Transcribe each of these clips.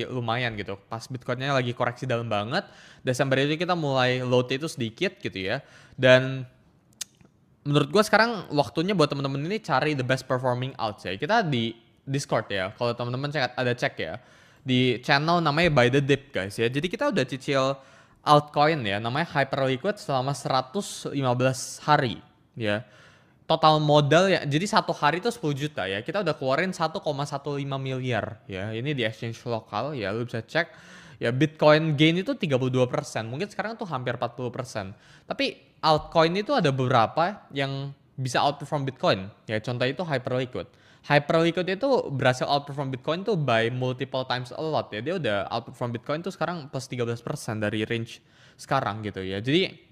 lumayan gitu. Pas Bitcoinnya lagi koreksi dalam banget, Desember itu kita mulai load itu sedikit gitu ya. Dan menurut gue sekarang waktunya buat temen-temen ini cari the best performing alts ya. Kita di Discord ya, kalau temen-temen ada cek ya. Di channel namanya By The Dip guys ya. Jadi kita udah cicil altcoin ya, namanya Hyperliquid selama 115 hari ya. Total modal ya, jadi satu hari itu 10 juta ya. Kita udah keluarin 1,15 miliar ya. Ini di exchange lokal ya, lu bisa cek. Ya Bitcoin gain itu 32%. Mungkin sekarang tuh hampir 40%. Tapi altcoin itu ada beberapa yang bisa outperform Bitcoin. Ya contoh itu Hyperliquid. Hyperliquid itu berhasil outperform Bitcoin tuh by multiple times a lot ya. Dia udah outperform Bitcoin tuh sekarang plus 13% dari range sekarang gitu ya. Jadi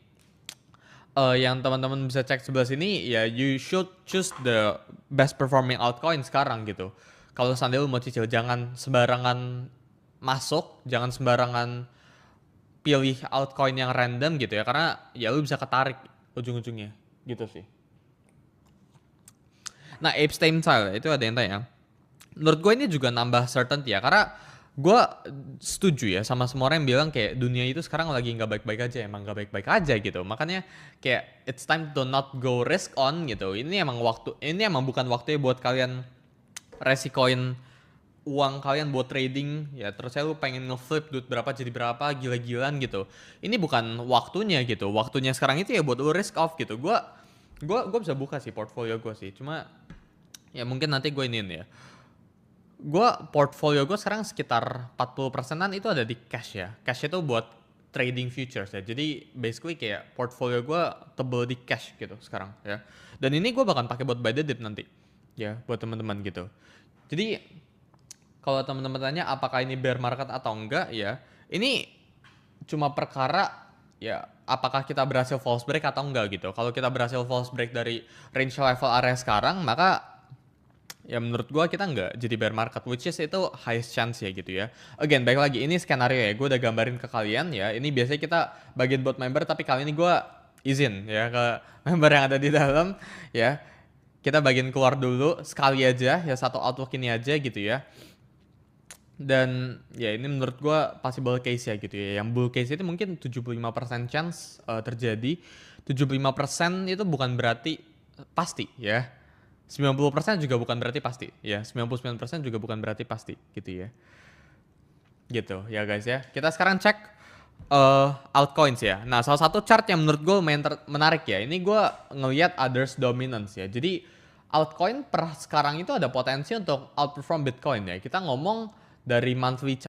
yang teman-teman bisa cek sebelah sini ya, you should choose the best performing altcoin sekarang gitu. Kalau seandainya lu mau cicil, jangan sembarangan masuk, jangan sembarangan pilih altcoin yang random gitu ya, karena ya lu bisa ketarik ujung-ujungnya gitu sih. Nah, Epstein Style itu ada yang tanya. Menurut gue ini juga nambah certainty ya, karena gue setuju ya sama semua orang yang bilang kayak dunia itu sekarang lagi nggak baik-baik aja, emang nggak baik-baik aja gitu. Makanya kayak it's time to not go risk on gitu. Ini emang bukan waktunya buat kalian resikoin uang kalian buat trading ya, terus saya lu pengen ngeflip duit berapa jadi berapa gila-gilaan gitu. Ini bukan waktunya gitu. Waktunya sekarang itu ya buat lu risk off gitu. Gue bisa buka sih portfolio gue sih. Cuma ya mungkin nanti gue iniin ya. Portfolio gue sekarang sekitar 40%-an itu ada di cash ya. Cash itu buat trading futures ya. Jadi basically kayak portfolio gue tebel di cash gitu sekarang ya. Dan ini gue bakal pakai buat buy the dip nanti ya, buat teman-teman gitu. Jadi kalau teman-teman tanya apakah ini bear market atau enggak ya, ini cuma perkara ya apakah kita berhasil false break atau enggak gitu. Kalau kita berhasil false break dari range level area sekarang, maka ya menurut gua kita nggak jadi bear market, which is itu highest chance ya gitu ya. Again, baik lagi ini skenario ya, gue udah gambarin ke kalian ya. Ini biasanya kita bagian buat member, tapi kali ini gua izin ya ke member yang ada di dalam ya. Kita bagian keluar dulu sekali aja ya, satu outlook ini aja gitu ya. Dan ya ini menurut gue possible case ya gitu ya. Yang bull case itu mungkin 75% chance terjadi. 75% itu bukan berarti pasti ya. 90% juga bukan berarti pasti ya. 99% juga bukan berarti pasti gitu ya. Gitu ya guys ya. Kita sekarang cek altcoins ya. Nah, salah satu chart yang menurut gue menarik ya. Ini gue ngelihat others dominance ya. Jadi altcoin per sekarang itu ada potensi untuk outperform Bitcoin ya. Kita ngomong dari monthly